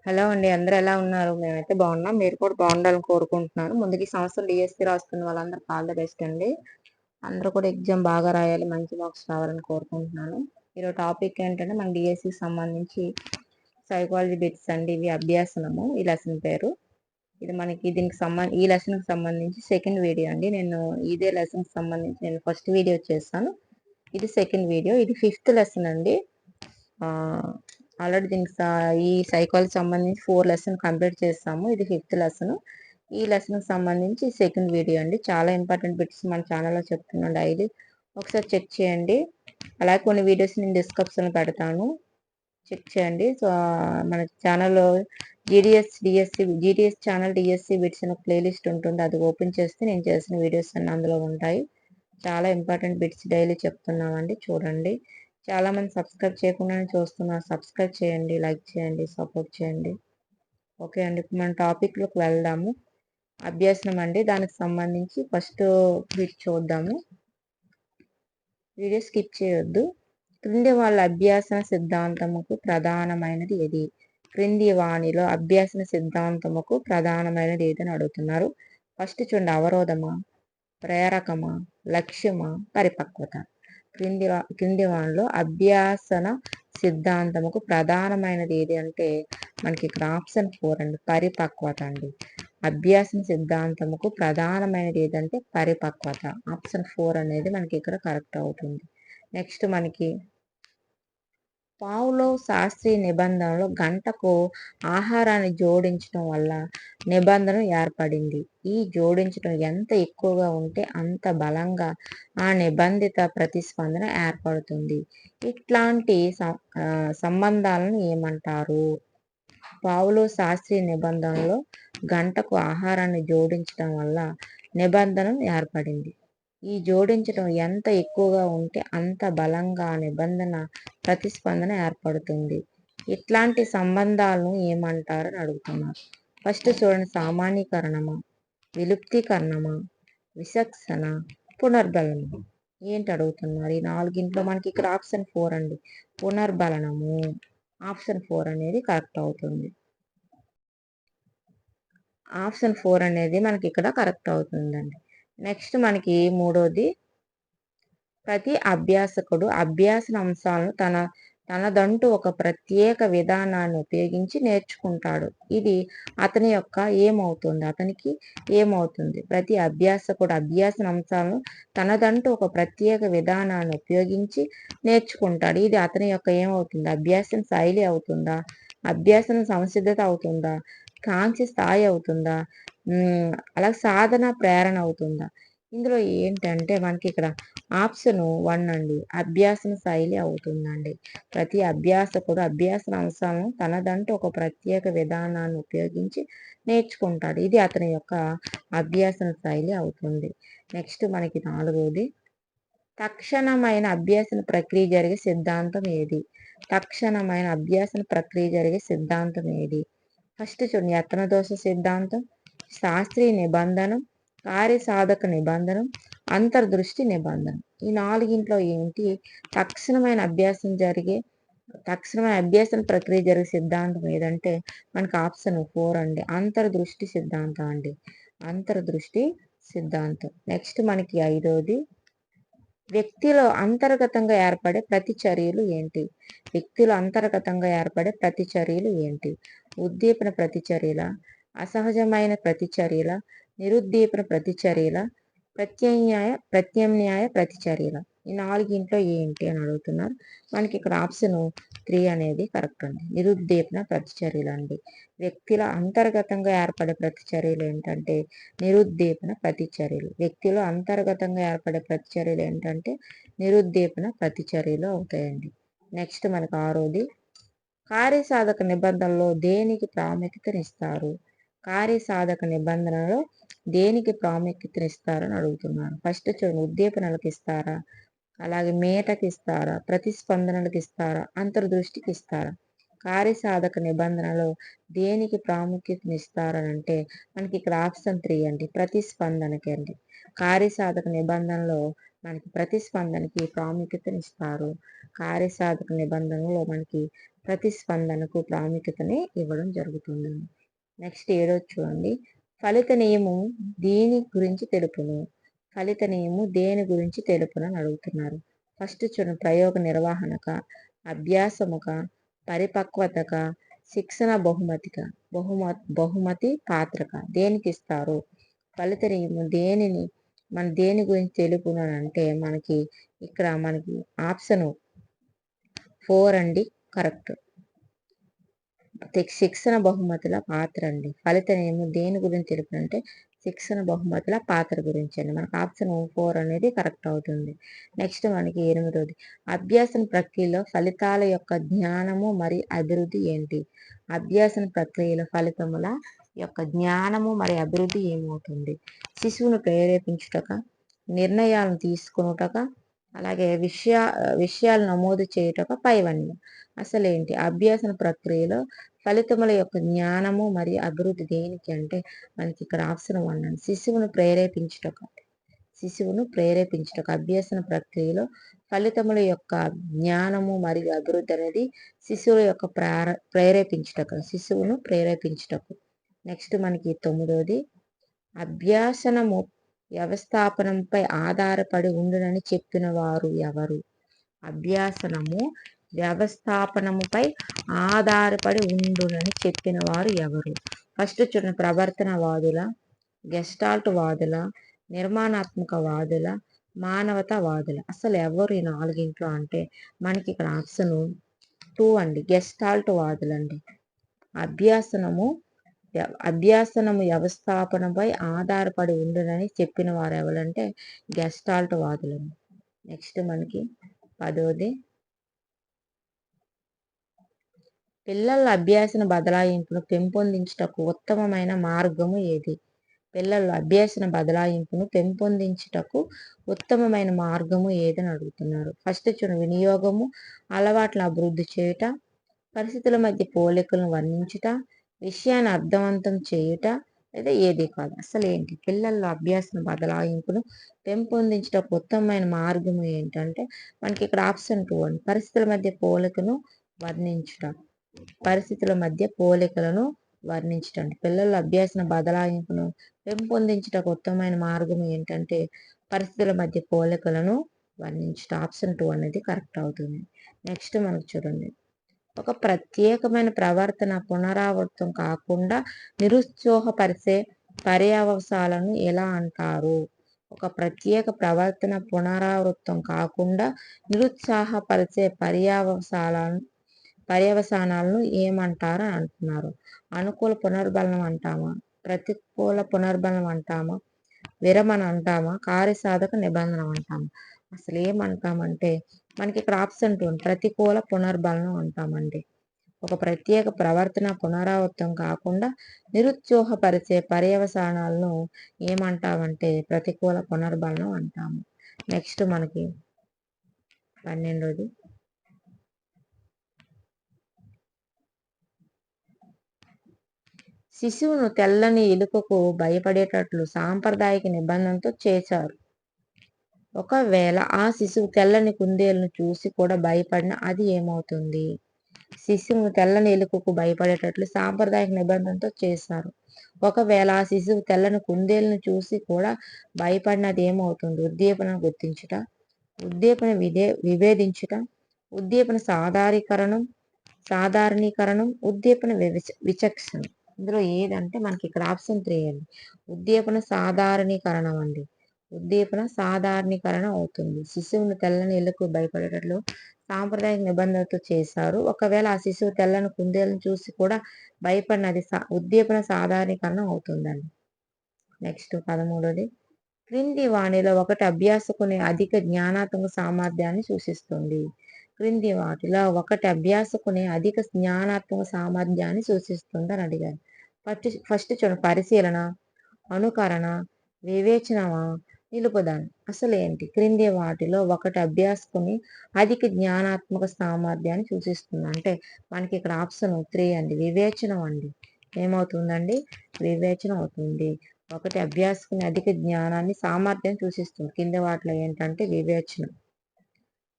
Hello అండి. అందరూ ఎలా ఉన్నారు? మేమైతే బాగున్నాం. మీరు కూడా బాగుండాలని కోరుకుంటున్నాను. ముందుగా ఈ సంవత్సరం డీఎస్సీ రాస్తున్న వాళ్ళందరికి ఆల్ ది బెస్ట్ అండి. అందరూ కూడా ఎగ్జామ్ బాగా రాయాలి, మంచి మార్క్స్ రావాలని కోరుకుంటున్నాను. ఈరోజు టాపిక్ ఏంటంటే మన డీఎస్సీకి సంబంధించి సైకాలజీ బిట్స్ అండి. ఇవి అభ్యాసనము. ఈ లెసన్ పేరు. ఇది మనకి ఈ లెసన్కి సంబంధించి సెకండ్ వీడియో అండి. ఇదే లెసన్కి సంబంధించి నేను ఫస్ట్ వీడియో చేస్తాను. ఇది సెకండ్ వీడియో. ఇది 5th లెసన్ అండి. ఆల్రెడీ ఈ సైకాలజీ సంబంధించి 4 లెసన్ కంప్లీట్ చేస్తాము. ఇది 5th లెసన్. ఈ లెసన్కి సంబంధించి సెకండ్ వీడియో అండి. చాలా ఇంపార్టెంట్ బిట్స్ మన ఛానల్లో చెప్తున్నాను డైలీ. ఒకసారి చెక్ చేయండి. అలాగే కొన్ని వీడియోస్ నేను డిస్క్రిప్షన్లో పెడతాను, చెక్ చేయండి. సో మన ఛానల్లో జీడిఎస్ ఛానల్ డిఎస్సి బిట్స్ అని ప్లేలిస్ట్ ఉంటుంది. అది ఓపెన్ చేస్తే నేను చేసిన వీడియోస్ అన్నీ అందులో ఉంటాయి. చాలా ఇంపార్టెంట్ బిట్స్ డైలీ చెప్తున్నామండి, చూడండి. చాలా మంది సబ్స్క్రైబ్ చేయకుండానే చూస్తున్నారు. సబ్స్క్రైబ్ చేయండి, లైక్ చేయండి, సపోర్ట్ చేయండి. ఓకే అండి, ఇప్పుడు మన టాపిక్లోకి వెళ్దాము. అభ్యాసనం అండి. దానికి సంబంధించి ఫస్ట్ బిట్ చూద్దాము. వీడియో స్కిప్ చేయొద్దు. క్రింది వాళ్ళ అభ్యాసన సిద్ధాంతముకు ప్రధానమైనది ఏది? క్రింది వాణిలో అభ్యాసన సిద్ధాంతముకు ప్రధానమైనది ఏదని అడుగుతున్నారు. ఫస్ట్ చూడండి, అవరోధమా, ప్రేరకమా, లక్ష్యమా, పరిపక్వత. క్రింది వానిలో అభ్యాసన సిద్ధాంతముకు ప్రధానమైనది ఏది అంటే మనకి ఇక్కడ ఆప్షన్ 4 అండి, పరిపక్వత అండి. అభ్యాసన సిద్ధాంతముకు ప్రధానమైనది ఏదంటే పరిపక్వత. ఆప్షన్ 4 అనేది మనకి ఇక్కడ కరెక్ట్ అవుతుంది. నెక్స్ట్ మనకి పావ్లోవ్ శాస్త్రీయ నిబంధనలో గంటకు ఆహారాన్ని జోడించడం వల్ల నిబంధన ఏర్పడింది. ఈ జోడించడం ఎంత ఎక్కువగా ఉంటే అంత బలంగా ఆ నిబంధిత ప్రతిస్పందన ఏర్పడుతుంది. ఇట్లాంటి సంబంధాలను ఏమంటారు? పావ్లోవ్ శాస్త్రీయ నిబంధనలో గంటకు ఆహారాన్ని జోడించడం వల్ల నిబంధన ఏర్పడింది. ఈ జోడించడం ఎంత ఎక్కువగా ఉంటే అంత బలంగా నిబంధన ప్రతిస్పందన ఏర్పడుతుంది. ఇట్లాంటి సంబంధాలను ఏమంటారని అడుగుతున్నారు. ఫస్ట్ చూడండి, సామాన్యీకరణమా, విలుప్తీకరణమా, విచక్షణ, పునర్బలనము. ఏంటి అడుగుతున్నారు? ఈ నాలుగింట్లో మనకి ఇక్కడ ఆప్షన్ 4 అండి, పునర్బలనము. ఆప్షన్ 4 అనేది కరెక్ట్ అవుతుంది. ఆప్షన్ 4 అనేది మనకి ఇక్కడ కరెక్ట్ అవుతుందండి. నెక్స్ట్ మనకి మూడోది, ప్రతి అభ్యాసకుడు అభ్యాసన అంశాలను తనదంటూ ఒక ప్రత్యేక విధానాన్ని ఉపయోగించి నేర్చుకుంటాడు. ఇది అతనికి ఏమవుతుంది? ప్రతి అభ్యాసకుడు అభ్యాసన అంశాలను తనదంటూ ఒక ప్రత్యేక విధానాన్ని ఉపయోగించి నేర్చుకుంటాడు. ఇది అతని యొక్క ఏమవుతుంది? అభ్యాసన శైలి అవుతుందా? అభ్యాసన సంసిద్ధత అవుతుందా? కాంక్ష స్థాయి అవుతుందా? అలాగే సాధన ప్రేరణ అవుతుందా? ఇందులో ఏంటంటే మనకి ఇక్కడ ఆప్షన్ 1 అండి, అభ్యాసన శైలి అవుతుందండి. ప్రతి అభ్యాసకుడు అభ్యాసన అంశాలను తనదంటూ ఒక ప్రత్యేక విధానాన్ని ఉపయోగించి నేర్చుకుంటాడు. ఇది అతని యొక్క అభ్యాసన శైలి అవుతుంది. నెక్స్ట్ మనకి నాలుగోది, తక్షణమైన అభ్యాసన ప్రక్రియ జరిగే సిద్ధాంతం ఏది? తక్షణమైన అభ్యాసన ప్రక్రియ జరిగే సిద్ధాంతం ఏది? ఫస్ట్ చూడండి, యత్న దోష సిద్ధాంతం, శాస్త్రీయ నిబంధనం, కార్యసాధక నిబంధనం, అంతర్దృష్టి నిబంధన. ఈ నాలుగింట్లో ఏంటి? తక్షణమైన అభ్యాసన ప్రక్రియ జరిగే సిద్ధాంతం ఏదంటే మనకి ఆప్షన్ 4 అండి, అంతర్దృష్టి సిద్ధాంతం అండి. అంతర్దృష్టి సిద్ధాంతం. నెక్స్ట్ మనకి ఐదోది, వ్యక్తిలో అంతర్గతంగా ఏర్పడే ప్రతిచర్యలు ఏంటి? వ్యక్తిలో అంతర్గతంగా ఏర్పడే ప్రతిచర్యలు ఏంటి? ఉద్దీపన ప్రతిచర్యల, అసహజమైన ప్రతిచర్యల, నిరుద్దీపన ప్రతిచర్యల, ప్రత్యామ్నాయ ప్రతిచర్యల. ఈ నాలుగింట్లో ఏంటి అని అడుగుతున్నారు. మనకి ఇక్కడ ఆప్షన్ 3 అనేది కరెక్ట్ అండి, నిరుద్దీపన ప్రతిచర్యలు అండి. వ్యక్తిలో అంతర్గతంగా ఏర్పడే ప్రతిచర్యలు ఏంటంటే నిరుద్దీపన ప్రతిచర్యలు. వ్యక్తిలో అంతర్గతంగా ఏర్పడే ప్రతిచర్యలు ఏంటంటే నిరుద్దీపన ప్రతిచర్యలు అవుతాయండి. నెక్స్ట్ మనకు ఆరోది, కార్యసాధక నిబంధనలో దేనికి ప్రాముఖ్యతనిస్తారు? కార్యసాధక నిబంధనలో దేనికి ప్రాముఖ్యతనిస్తారని అడుగుతున్నారు. ఫస్ట్ చూడండి, ఉద్దీపనలకు ఇస్తారా, అలాగే మేటకి ఇస్తారా, ప్రతిస్పందనలకు ఇస్తారా, అంతర్దృష్టికి ఇస్తారా? కార్యసాధక నిబంధనలో దేనికి ప్రాముఖ్యతనిస్తారనంటే మనకి ఇక్కడ ఆప్షన్ 3 అండి, ప్రతిస్పందనకి అండి. కార్యసాధక నిబంధనలో మనకి ప్రతిస్పందనకి ప్రాముఖ్యతనిస్తారు. కార్యసాధక నిబంధనలో మనకి ప్రతిస్పందనకు ప్రాముఖ్యతని ఇవ్వడం జరుగుతుంది. నెక్స్ట్ 7 చూడండి. ఫలిత నియమం దీని గురించి తెలుపును. ఫలిత నియమం దేని గురించి తెలుపునని అడుగుతున్నారు. ఫస్ట్ చూడండి, ప్రయోగ నిర్వహణక, అభ్యాసముక, పరిపక్వతక, శిక్షణ బహుమతిక, బహుమతి పాత్రక దేనికి ఇస్తారు? ఫలిత నియమం దేని గురించి తెలుపును అంటే మనకి ఇక్కడ ఆప్షన్ 4 అండి కరెక్ట్. శిక్షణ బహుమతుల పాత్ర అండి. ఫలిత నియమం దేని గురించి తెలుపునంటే శిక్షణ బహుమతుల పాత్ర గురించి అండి. మనకు ఆప్షన్ 4 అనేది కరెక్ట్ అవుతుంది. నెక్స్ట్ మనకి 8వది, అభ్యాసన ప్రక్రియలో ఫలితాల యొక్క జ్ఞానము మరియు అభివృద్ధి ఏంటి? అభ్యాసన ప్రక్రియలో ఫలితముల యొక్క జ్ఞానము మరియు అభివృద్ధి ఏమవుతుంది? శిశువును ప్రేరేపించుటక, నిర్ణయాలను తీసుకొనుటక, అలాగే విషయాలు నమోదు చేయుటక పైవన్నీ. అసలేంటి? అభ్యాసన ప్రక్రియలో ఫలితముల యొక్క జ్ఞానము మరియు అభివృద్ధి దేనికి అంటే మనకి ఇక్కడ ఆప్షన్ 1 అండి. శిశువును ప్రేరేపించుటకు అభ్యాసన ప్రక్రియలో ఫలితముల యొక్క జ్ఞానము మరియు అభివృద్ధి అనేది శిశువుల యొక్క శిశువును ప్రేరేపించుటకు. నెక్స్ట్ మనకి 9వది, అభ్యాసనము వ్యవస్థాపనంపై ఆధారపడి ఉండునని చెప్పిన వారు ఎవరు? అభ్యాసనము వ్యవస్థాపనముపై ఆధారపడి ఉండునని చెప్పిన వారు ఎవరు? ఫస్ట్ చూడండి, ప్రవర్తనవాదుల, గెస్టాల్ట్ వాదుల, నిర్మాణాత్మక వాదుల, మానవతావాదుల. అసలు ఎవరు ఈ 4 అంటే మనకి ఇక్కడ ఆప్షన్ 2 అండి, గెస్టాల్ట్ వాదులండి. అభ్యాసనము వ్యవస్థాపనపై ఆధారపడి ఉండునని చెప్పిన వారు ఎవరంటే గెస్టాల్ట్ వాదులండి. నెక్స్ట్ మనకి 10వది, పిల్లల అభ్యాసన బదలాయింపును పెంపొందించుటకు ఉత్తమమైన మార్గము ఏది? పిల్లల అభ్యాసన బదలాయింపును పెంపొందించుటకు ఉత్తమమైన మార్గము ఏదని అడుగుతున్నారు. ఫస్ట్ చూడండి, వినియోగము, అలవాట్లను అభివృద్ధి చేయుట, పరిస్థితుల మధ్య పోలికలను వర్ణించుట, విషయాన్ని అర్థవంతం చేయుట, లేదా ఏది కాదు. అసలు ఏంటి? పిల్లల్లో అభ్యాసన బదలాయింపును పెంపొందించుటకు ఉత్తమమైన మార్గము ఏంటంటే మనకి ఇక్కడ ఆప్షన్ 2 అండి, పరిస్థితుల మధ్య పోలికను వర్ణించుట. పిల్లల అభ్యాసన బదలాయింపును పెంపొందించుటకు ఉత్తమమైన మార్గం ఏంటంటే పరిస్థితుల మధ్య పోలికలను వర్ణించుట. ఆప్షన్ 2 అనేది కరెక్ట్ అవుతుంది. నెక్స్ట్ మనకు చూడండి, ఒక ప్రత్యేకమైన ప్రవర్తన పునరావృతం కాకుండా నిరుత్సాహపరిచే పర్యవసానాలను ఎలా అంటారు? ఒక ప్రత్యేక ప్రవర్తన పునరావృతం కాకుండా నిరుత్సాహపరిచే పర్యవసానాలను ఏమంటారు అని అంటున్నారు. అనుకూల పునర్బలనం అంటామా, ప్రతికూల పునర్బలనం అంటామా, విరమణ అంటామా, కార్యసాధక నిబంధన అంటామా? అసలు ఏమంటామంటే మనకి ఇక్కడ ఆప్షన్ 2 ప్రతికూల పునర్బలనం అంటామండి. ఒక ప్రత్యేక ప్రవర్తన పునరావృతం కాకుండా నిరుత్సాహపరిచే పర్యవసానాలను ఏమంటామంటే ప్రతికూల పునర్బలనం అంటాము. నెక్స్ట్ మనకి 12వది, శిశువును తెల్లని ఎలుకకు భయపడేటట్లు సాంప్రదాయిక నిబంధనతో చేశారు. ఒకవేళ ఆ శిశువు తెల్లని కుందేలును చూసి కూడా భయపడిన అది ఏమవుతుంది? శిశువును తెల్లని ఎలుకకు భయపడేటట్లు సాంప్రదాయిక నిబంధనతో చేశారు. ఒకవేళ ఆ శిశువు తెల్లని కుందేలును చూసి కూడా భయపడినది ఏమవుతుంది? ఉద్దీపన గుర్తించుట, ఉద్దీపన విభేదించుట, ఉద్దీపన సాధారణీకరణం, ఉద్దీపన విచక్షణ. ఇందులో ఏదంటే మనకి ఇక్కడ ఆప్షన్ 3 అండి, ఉద్దీపన సాధారణీకరణం అండి. ఉద్దీపన సాధారణీకరణ అవుతుంది. శిశువును తెల్లని ఎలుకకు భయపడేటట్లు సాంప్రదాయిక నిబంధనలతో చేశారు. ఒకవేళ ఆ శిశువు తెల్లని కుందేలను చూసి కూడా భయపడినది ఉద్దీపన సాధారణీకరణం అవుతుందండి. నెక్స్ట్ 13వది, క్రింది వాణిలో ఒకటి అభ్యాసకుని అధిక జ్ఞానాత్మక సామర్థ్యాన్ని సూచిస్తుంది. క్రింది వాటిలో ఒకటి అభ్యాసకుని అధిక జ్ఞానాత్మక సామర్థ్యాన్ని సూచిస్తుంది అని అడిగారు. ఫస్ట్ చూడండి, పరిశీలన, అనుకరణ, వివేచన, నిలుపుదల. అసలు ఏంటి? క్రింది వాటిలో ఒకటి అభ్యాసకుని అధిక జ్ఞానాత్మక సామర్థ్యాన్ని సూచిస్తుంది అంటే మనకి ఇక్కడ ఆప్షన్ 3 అండి, వివేచనం అండి. ఏమవుతుందండి? వివేచన అవుతుంది. ఒకటి అభ్యాసకుని అధిక జ్ఞానాన్ని సామర్థ్యం సూచిస్తుంది. కింద వాటిలో ఏంటంటే వివేచన.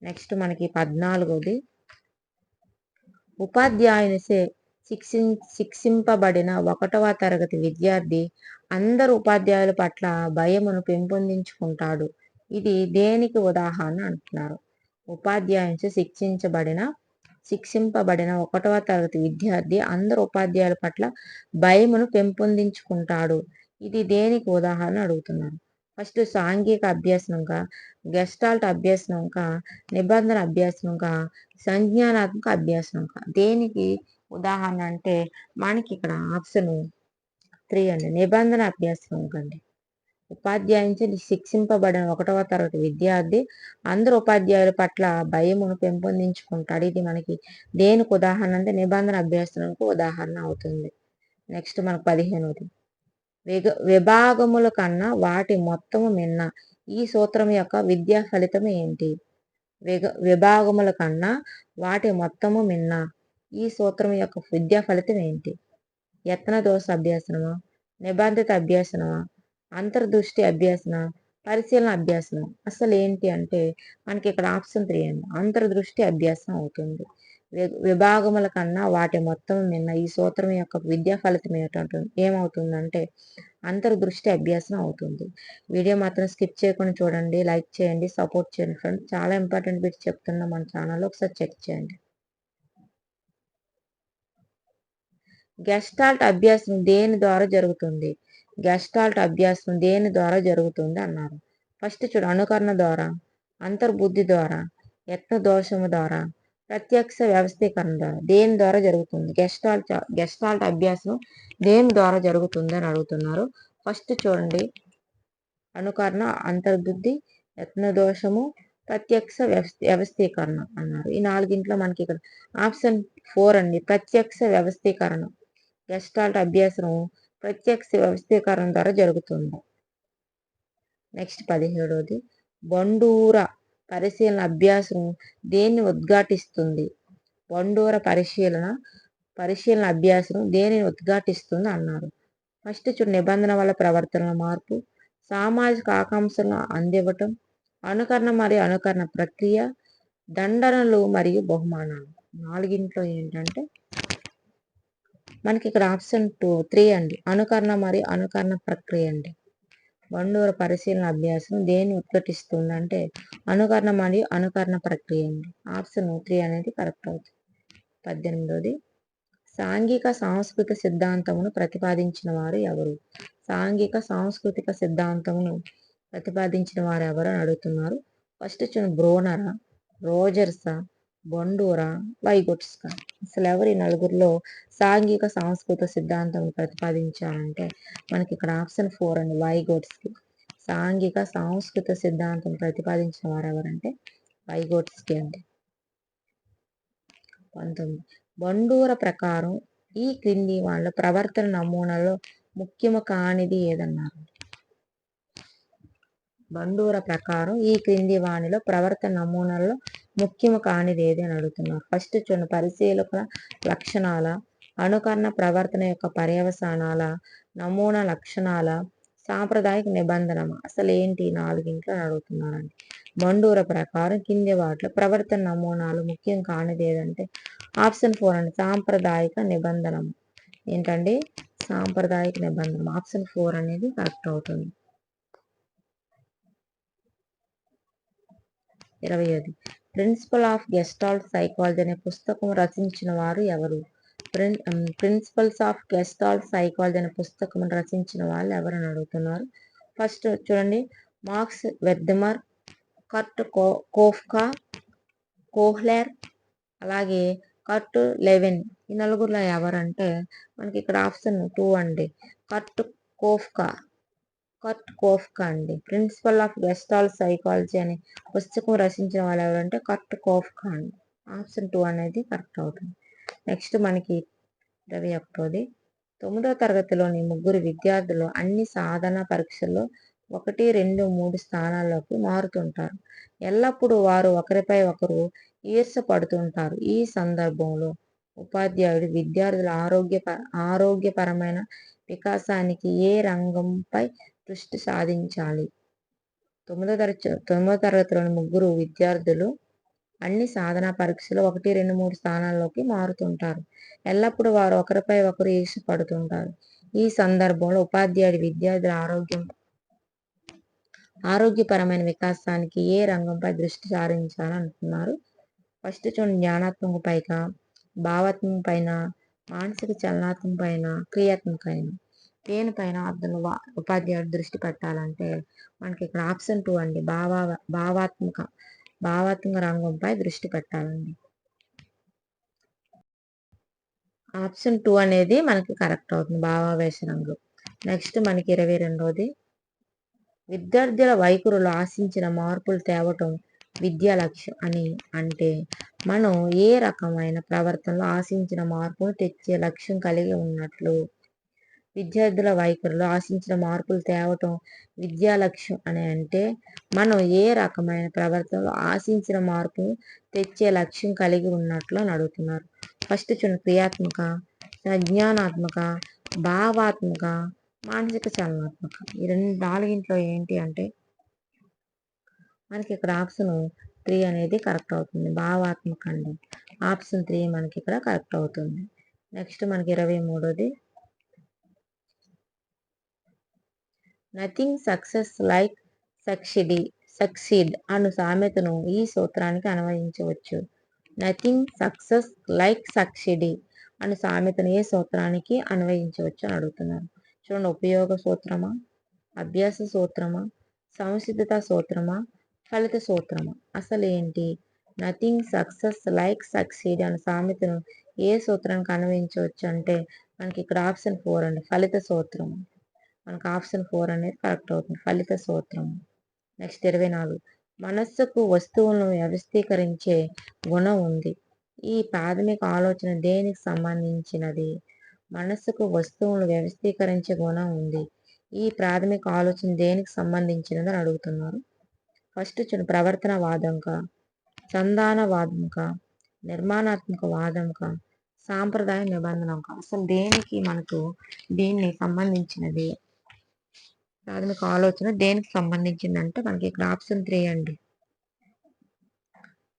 నెక్స్ట్ మనకి 14వది, ఉపాధ్యాయునిచే శిక్షింపబడిన 1వ తరగతి విద్యార్థి అందరు ఉపాధ్యాయుల పట్ల భయమును పెంపొందించుకుంటాడు. ఇది దేనికి ఉదాహరణ అంటున్నారు. ఉపాధ్యాయునిచే శిక్షింపబడిన 1వ తరగతి విద్యార్థి అందరు ఉపాధ్యాయుల పట్ల భయమును పెంపొందించుకుంటాడు. ఇది దేనికి ఉదాహరణ అడుగుతున్నారు. ఫస్ట్ సాంఘిక అభ్యసనంగా, గెస్టాల్ట్ అభ్యసనంగా, నిబంధన అభ్యసనంగా, సంజ్ఞానాత్మక అభ్యసనంగా. దేనికి ఉదాహరణ అంటే మనకి ఇక్కడ ఆప్షన్ 3 అండి. నిబంధన అభ్యసనంగా అండి. ఉపాధ్యాయునిచే శిక్షింపబడిన 1వ తరగతి విద్యార్థి అందరు ఉపాధ్యాయుల పట్ల భయమును పెంపొందించుకుంటాడు. ఇది మనకి దేనికి ఉదాహరణ అంటే నిబంధన అభ్యసనకు ఉదాహరణ అవుతుంది. నెక్స్ట్ మనకు 15ది. విభాగముల కన్నా వాటి మొత్తము మిన్న. ఈ సూత్రం యొక్క విద్యా ఫలితం ఏంటి? విభాగముల కన్నా వాటి మొత్తము మిన్న. ఈ సూత్రం యొక్క విద్యా ఫలితం ఏంటి? యత్న దోష అభ్యాసనమా, నిబంధిత అభ్యాసనమా, అంతర్దృష్టి అభ్యాసన, పరిశీలన అభ్యాసనం. అసలు ఏంటి అంటే మనకి ఇక్కడ ఆప్షన్ 3 అండి. అంతర్దృష్టి అభ్యాసం అవుతుంది. విభాగముల కన్నా వాటి మొత్తం నిన్న. ఈ సూత్రం యొక్క విద్యా ఫలితం ఏమవుతుందంటే అంతర్దృష్టి అభ్యాసం అవుతుంది. వీడియో మాత్రం స్కిప్ చేయకుండా చూడండి, లైక్ చేయండి, సపోర్ట్ చేయండి ఫ్రెండ్స్. చాలా ఇంపార్టెంట్ బిట్స్ చెప్తున్నా మన ఛానల్లో, ఒకసారి చెక్ చేయండి. గెస్టాల్ట్ అభ్యాసం దేని ద్వారా జరుగుతుంది? గెస్టాల్ట్ అభ్యాసం దేని ద్వారా జరుగుతుంది అన్నారు. ఫస్ట్ చూడు, అనుకరణ ద్వారా, అంతర్బుద్ధి ద్వారా, యత్న దోషము ద్వారా, ప్రత్యక్ష వ్యవస్థీకరణ ద్వారా. దేని ద్వారా జరుగుతుంది? గెస్టాల్ట్ అభ్యాసం దేని ద్వారా జరుగుతుంది అని అడుగుతున్నారు. ఫస్ట్ చూడండి, అనుకరణ, అంతర్బుద్ధి, యత్న దోషము, ప్రత్యక్ష వ్యవస్థీకరణ అన్నారు. ఈ 4 మనకి ఇక్కడ ఆప్షన్ 4 అండి. ప్రత్యక్ష వ్యవస్థీకరణ. గెస్టాల్ట్ అభ్యాసం ప్రత్యక్ష వ్యవస్థీకరణ ద్వారా జరుగుతుంది. నెక్స్ట్ 17ది. బండూర పరిశీలన అభ్యాసం దేన్ని ఉద్ఘాటిస్తుంది? బండూర పరిశీలన అభ్యాసం దేనిని ఉద్ఘాటిస్తుంది అన్నారు. ఫస్ట్ చూడు, నిబంధన వల్ల ప్రవర్తనల మార్పు, సామాజిక ఆకాంక్షలను అందివ్వటం, అనుకరణ మరియు అనుకరణ ప్రక్రియ, దండనలు మరియు బహుమానాలు. 4 ఏంటంటే మనకి ఇక్కడ ఆప్షన్ 3 అండి. అనుకరణ మరియు అనుకరణ ప్రక్రియ అండి. బండూర పరిశీలన అభ్యాసం దేన్ని ఉద్ఘటిస్తుంది అంటే అనుకరణ మరియు అనుకరణ ప్రక్రియ అండి. ఆప్షన్ 3 అనేది కరెక్ట్ అవుతుంది. 18ది. సాంఘిక సాంస్కృతిక సిద్ధాంతమును ప్రతిపాదించిన వారు ఎవరు? సాంఘిక సాంస్కృతిక సిద్ధాంతమును ప్రతిపాదించిన వారు ఎవరు అని అడుగుతున్నారు. ఫస్ట్ బ్రోనరా, రోజర్సా, బండూరా, వైగొట్స్కా. అసలు ఎవరు ఈ 4లో సాంఘిక సాంస్కృతిక సిద్ధాంతం ప్రతిపాదించారంటే మనకి ఇక్కడ ఆప్షన్ 4 అండి. వైగొట్స్కి. సాంఘిక సాంస్కృతిక సిద్ధాంతం ప్రతిపాదించిన వారు ఎవరంటే వైగొట్స్కి అండి. 19. బండూర ప్రకారం ఈ క్రింది వాళ్ళ ప్రవర్తన నమూనాలో ముఖ్యము కానిది ఏదన్నారు? బండూర ప్రకారం ఈ క్రింది వాణిలో ప్రవర్తన నమూనాల్లో ముఖ్యము కానిది ఏది అని అడుగుతున్నారు. ఫస్ట్ చూడండి, పరిశీలకుల లక్షణాల, అనుకరణ ప్రవర్తన యొక్క పర్యవసానాల, నమూనా లక్షణాల, సాంప్రదాయిక నిబంధన. అసలు ఏంటి 4 అని అడుగుతున్నారండి. బండూర ప్రకారం కింది వాటిలో ప్రవర్తన నమూనాలు ముఖ్యం కానిది ఏదంటే ఆప్షన్ 4 అండి. సాంప్రదాయిక నిబంధన. ఏంటండి? సాంప్రదాయిక నిబంధన. ఆప్షన్ 4 అనేది కరెక్ట్ అవుతుంది. 20. ప్రిన్సిపల్ ఆఫ్ గెస్టాల్ట్ సైకాలజీ అనే పుస్తకం రచించిన వారు ఎవరు? ప్రిన్సిపల్స్ ఆఫ్ గెస్టాల్ట్ సైకాలజీ అనే పుస్తకం రచించిన వాళ్ళు ఎవరని అడుగుతున్నారు. ఫస్ట్ చూడండి, మార్క్స్ వెర్దమర్, కర్ట్ కోఫ్కా, కోహ్లెర్, అలాగే కర్ట్ లెవిన్. ఈ 4లో ఎవరంటే మనకి ఇక్కడ ఆప్షన్ 2 అండి. కర్ట్ కోఫ్కా అండి. ప్రిన్సిపల్ ఆఫ్ గెస్టాల్ట్ సైకాలజీ అనే పుస్తకం రచించిన వాళ్ళు ఎవరంటే కర్ట్ కోఫ్కా అండి. ఆప్షన్ 2 అనేది కరెక్ట్ అవుతుంది. నెక్స్ట్ మనకి 21ది. 9వ తరగతిలోని 3 విద్యార్థులు అన్ని సాధన పరీక్షల్లో 1, 2, 3 స్థానాల్లోకి మారుతుంటారు. ఎల్లప్పుడూ వారు ఒకరిపై ఒకరు ఈర్ష్యపడుతుంటారు. ఈ సందర్భంలో ఉపాధ్యాయుడు విద్యార్థుల ఆరోగ్యపరమైన వికాసానికి ఏ రంగంపై దృష్టి సాధించాలి? 9వ తరగతిలోని 3 విద్యార్థులు అన్ని సాధనా పరీక్షలు 1, 2, 3 స్థానాల్లోకి మారుతుంటారు. ఎల్లప్పుడూ వారు ఒకరిపై ఒకరు ఈర్ష్య పడుతుంటారు. ఈ సందర్భంలో ఉపాధ్యాయుడు విద్యార్థుల ఆరోగ్యపరమైన వికాసానికి ఏ రంగంపై దృష్టి సారించాలంటున్నారు. ఫస్ట్ చూడండి, జ్ఞానాత్మక పైన, భావాత్మక పైన, మానసిక చలనాత్మక పైన, క్రియాత్మక పైన. దేనిపైన అందులో ఉపాధ్యాయుడు దృష్టి పెట్టాలంటే మనకి ఇక్కడ ఆప్షన్ 2 అండి. భావాత్మక రంగంపై దృష్టి పెట్టాలండి. ఆప్షన్ 2 అనేది మనకి కరెక్ట్ అవుతుంది, భావావేశ రంగం. నెక్స్ట్ మనకి 22వ విద్యార్థుల వైఖరులు ఆశించిన మార్పులు తేవటం విద్యా లక్ష్యం అని అంటే మనం ఏ రకమైన ప్రవర్తనలో ఆశించిన మార్పును తెచ్చే లక్ష్యం కలిగి ఉన్నట్లు. విద్యార్థుల వైఖరిలో ఆశించిన మార్పులు తేవటం విద్యా లక్ష్యం అని అంటే మనం ఏ రకమైన ప్రవర్తనలో ఆశించిన మార్పును తెచ్చే లక్ష్యం కలిగి ఉన్నట్లు అని అడుగుతున్నారు. ఫస్ట్ చూడండి, క్రియాత్మక, సంజ్ఞానాత్మక, భావాత్మక, మానసిక చలనాత్మక. ఈ నాలుగింట్లో ఏంటి అంటే మనకి ఇక్కడ ఆప్షన్ 3 అనేది కరెక్ట్ అవుతుంది, భావాత్మక అండి. ఆప్షన్ 3 మనకి ఇక్కడ కరెక్ట్ అవుతుంది. నెక్స్ట్ మనకి 23ది నథింగ్ సక్సెస్ లైక్ సక్సీడ్ అను సామెతను ఈ సూత్రానికి అన్వయించవచ్చు. నథింగ్ సక్సెస్ లైక్ సక్సీడ్ అను సామెతను ఏ సూత్రానికి అన్వయించవచ్చు అని అడుగుతున్నారు. చూడండి, ఉపయోగ సూత్రమా, అభ్యాస సూత్రమా, సంసిద్ధత సూత్రమా, ఫలిత సూత్రమా? అసలు ఏంటి? నథింగ్ సక్సెస్ లైక్ సక్సీడ్ అనే సామెతను ఏ సూత్రానికి అన్వయించవచ్చు అంటే మనకి ఇక్కడ ఆప్షన్ 4 అండి, ఫలిత సూత్రం. మనకు ఆప్షన్ 4 అనేది కరెక్ట్ అవుతుంది, ఫలిత సూత్రం. నెక్స్ట్ 24 మనస్సుకు వస్తువులను వ్యవస్థీకరించే గుణం ఉంది. ఈ ప్రాథమిక ఆలోచన దేనికి సంబంధించినది? మనస్సుకు వస్తువులను వ్యవస్థీకరించే గుణం ఉంది. ఈ ప్రాథమిక ఆలోచన దేనికి సంబంధించినది అని అడుగుతున్నారు. ఫస్ట్ చూడండి, ప్రవర్తన వాదంక, సంధాన వాదంక, నిర్మాణాత్మక వాదంక, సాంప్రదాయ నిబంధనక. అసలు దేనికి మనకు దీన్ని సంబంధించినది? ప్రాథమిక ఆలోచన దేనికి సంబంధించిందంటే మనకి ఇక్కడ ఆప్షన్ 3 అండి,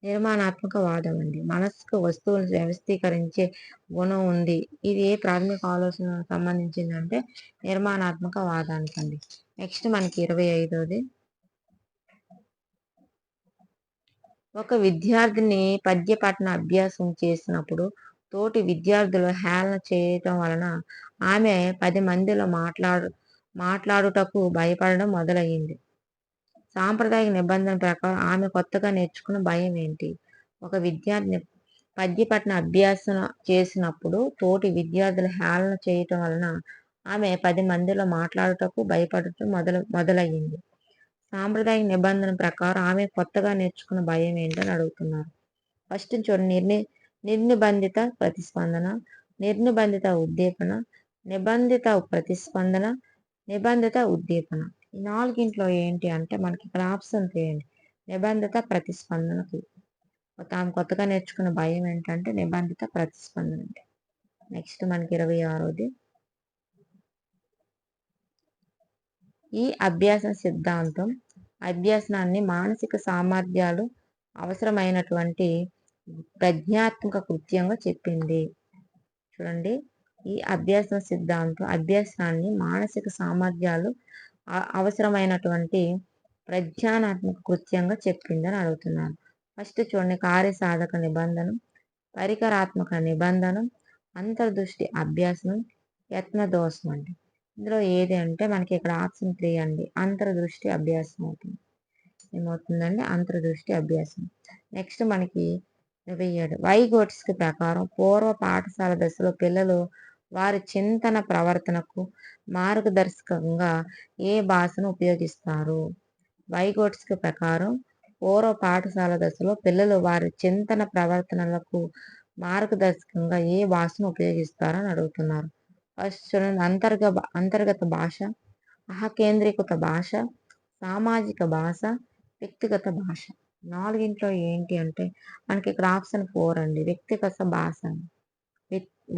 నిర్మాణాత్మక వాదం అండి. మనస్సుకు వస్తువులను వ్యవస్థీకరించే గుణం ఉంది. ఇది ఏ ప్రాథమిక ఆలోచన సంబంధించిందంటే నిర్మాణాత్మక వాదానికి అండి. నెక్స్ట్ మనకి 25ది ఒక విద్యార్థిని పద్య పఠన అభ్యాసం చేసినప్పుడు తోటి విద్యార్థులు హేళన చేయటం వలన ఆమె 10 మందిలో మాట్లాడుటకు భయపడడం మొదలయ్యింది. సాంప్రదాయిక నిబంధన ప్రకారం ఆమె కొత్తగా నేర్చుకున్న భయం ఏంటి? ఒక విద్యార్థిని పద్య పఠన అభ్యాసం చేసినప్పుడు తోటి విద్యార్థులు హేళన చేయటం వలన ఆమె 10 మందిలో మాట్లాడుటకు భయపడటం మొదలయ్యింది. సాంప్రదాయిక నిబంధన ప్రకారం ఆమె కొత్తగా నేర్చుకున్న భయం ఏంటని అడుగుతున్నారు. ఫస్ట్ చూడండి, నిర్నిబంధిత ప్రతిస్పందన, నిర్నిబంధిత ఉద్దీపన, నిబంధిత ప్రతిస్పందన, నిబంధిత ఉద్దీపన. ఈ నాలుగింట్లో ఏంటి అంటే మనకి ఇక్కడ ఆప్షన్ 3 అండి, నిబంధిత ప్రతిస్పందనకి. ఆమె కొత్తగా నేర్చుకున్న భయం ఏంటంటే నిబంధిత ప్రతిస్పందన అంటే. నెక్స్ట్ మనకి 26ది ఈ అభ్యాస సిద్ధాంతం అభ్యాసనాన్ని మానసిక సామర్థ్యాలు అవసరమైనటువంటి ప్రజ్ఞాత్మక కృత్యంగా చెప్పింది. చూడండి, ఈ అభ్యాస సిద్ధాంతం అభ్యాసాన్ని మానసిక సామర్థ్యాలు అవసరమైనటువంటి ప్రజ్ఞానాత్మక కృత్యంగా చెప్పిందని అడుగుతున్నారు. ఫస్ట్ చూడండి, కార్యసాధక నిబంధనం, పరికరాత్మక నిబంధనం, అంతర్దృష్టి అభ్యాసం, యత్న దోషం అండి. ఇందులో ఏది అంటే మనకి ఇక్కడ ఆప్షన్ 3 అండి, అంతర్దృష్టి అభ్యాసం అవుతుంది. ఏమవుతుందండి? అంతర్దృష్టి అభ్యాసం. నెక్స్ట్ మనకి 27 వైగోట్స్కి ప్రకారం పూర్వ పాఠశాల దశలో పిల్లలు వారి చింతన ప్రవర్తనకు మార్గదర్శకంగా ఏ భాషను ఉపయోగిస్తారు? వైగోట్స్కి ప్రకారం పూర్వ పాఠశాల దశలో పిల్లలు వారి చింతన ప్రవర్తనలకు మార్గదర్శకంగా ఏ భాషను ఉపయోగిస్తారని అడుగుతున్నారు. ఫస్ట్ చూడండి, అంతర్గత భాష, అహకేంద్రీకృత భాష, సామాజిక భాష, వ్యక్తిగత భాష. నాలుగింట్లో ఏంటి అంటే మనకి ఇక్కడ ఆప్షన్ 4 అండి,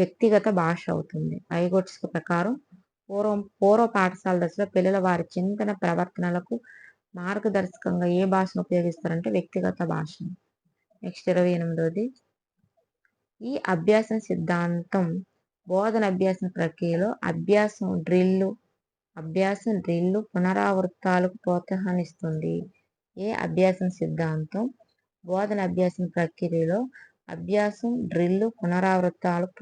వ్యక్తిగత భాష అవుతుంది. వైగోట్స్ ప్రకారం పూర్వ పాఠశాల దశలో పిల్లల వారి చింతన ప్రవర్తనలకు మార్గదర్శకంగా ఏ భాషను ఉపయోగిస్తారంటే వ్యక్తిగత భాష. నెక్స్ట్ 28ది ఈ అభ్యాసం సిద్ధాంతం బోధన అభ్యాసం ప్రక్రియలో అభ్యాసం డ్రిల్లు పునరావృతాలకు ప్రోత్సాహాన్నిస్తుంది. ఏ అభ్యాసం సిద్ధాంతం బోధన అభ్యాసం ప్రక్రియలో అభ్యాసం డ్రిల్లు పునరావృతాలకు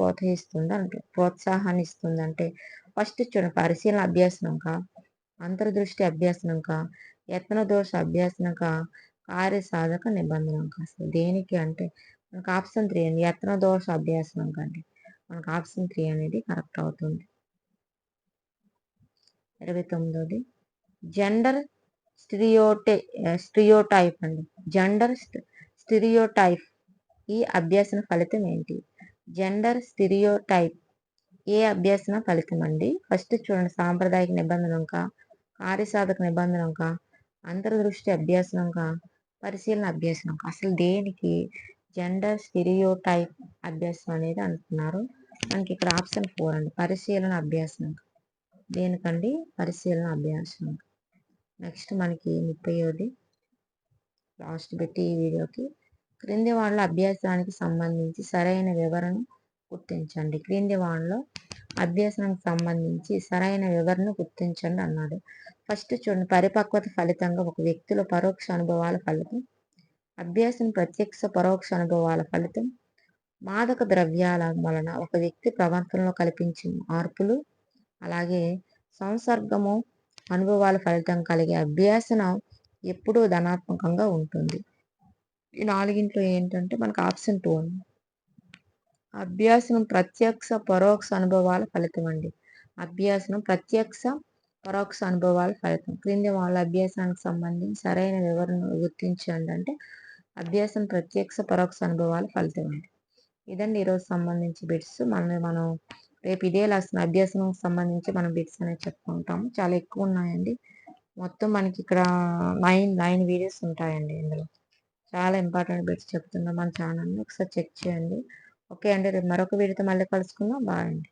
ప్రోత్సాహాన్ని ఇస్తుందంటే ఫస్ట్ చూడండి, పరిశీలన అభ్యాసనంక, అంతర్దృష్టి అభ్యాసనంక, యత్న దోష అభ్యాసనంక, కార్యసాధక నిబంధనంక. అసలు దేనికి అంటే మనకు ఆప్షన్ 3 అండి, యత్న దోష అభ్యాసనంక అండి. మనకు ఆప్షన్ 3 అనేది కరెక్ట్ అవుతుంది. 29ది జెండర్ స్టిరియోటైప్ అండి. జెండర్ స్టిరియోటైప్ ఈ అభ్యసన ఫలితం ఏంటి? జెండర్ స్టిరియోటైప్ ఏ అభ్యసన ఫలితం అండి? ఫస్ట్ చూడండి, సాంప్రదాయిక నిబంధనంక, కార్యసాధక నిబంధనంక, అంతర్దృష్టి అభ్యాసనంక, పరిశీలన అభ్యాసనంక. అసలు దేనికి జెండర్ స్టిరియోటైప్ అభ్యాసం అనేది అంటున్నారు? మనకి ఇక్కడ ఆప్షన్ 4 అండి, పరిశీలన అభ్యాసనంక. దేనికండి? పరిశీలన అభ్యాసనంక. నెక్స్ట్ మనకి 30ది లాస్ట్ పెట్టి ఈ వీడియోకి, క్రింది వాళ్ళ అభ్యాసానికి సంబంధించి సరైన వివరణ గుర్తించండి. క్రింది వాళ్ళలో అభ్యాసానికి సంబంధించి సరైన వివరణ గుర్తించండి అన్నాడు. ఫస్ట్ చూడండి, పరిపక్వత ఫలితంగా ఒక వ్యక్తిలో పరోక్ష అనుభవాల ఫలితం, అభ్యాసం ప్రత్యక్ష పరోక్ష అనుభవాల ఫలితం, మాదక ద్రవ్యాల వలన ఒక వ్యక్తి ప్రవర్తనలో కల్పించే మార్పులు, అలాగే సంసర్గము అనుభవాల ఫలితం కలిగే అభ్యాసనం ఎప్పుడూ ధనాత్మకంగా ఉంటుంది. ఈ నాలుగింట్లో ఏంటంటే మనకు ఆప్షన్ 2 అండి, అభ్యాసనం ప్రత్యక్ష పరోక్ష అనుభవాల ఫలితం అండి. అభ్యాసనం ప్రత్యక్ష పరోక్ష అనుభవాల ఫలితం. క్రింది వాళ్ళ అభ్యాసానికి సంబంధించి సరైన వివరణ గుర్తించండి అంటే అభ్యాసం ప్రత్యక్ష పరోక్ష అనుభవాల ఫలితం అండి. ఇదండి ఈరోజు సంబంధించి బిట్స్. మనం రేపు ఇదే లెసన్ అభ్యాసం సంబంధించి మనం బిట్స్ అనేది చెప్పుకుంటాము. చాలా ఎక్కువ ఉన్నాయండి. మొత్తం మనకి ఇక్కడ 9 వీడియోస్ ఉంటాయండి. ఇందులో చాలా ఇంపార్టెంట్ బిట్స్ చెప్తున్నాం. మన ఛానల్ని ఒకసారి చెక్ చేయండి. ఓకే అండి, రేపు మరొక వీడియోతో మళ్ళీ కలుసుకుందాం. బాయ్ అండి.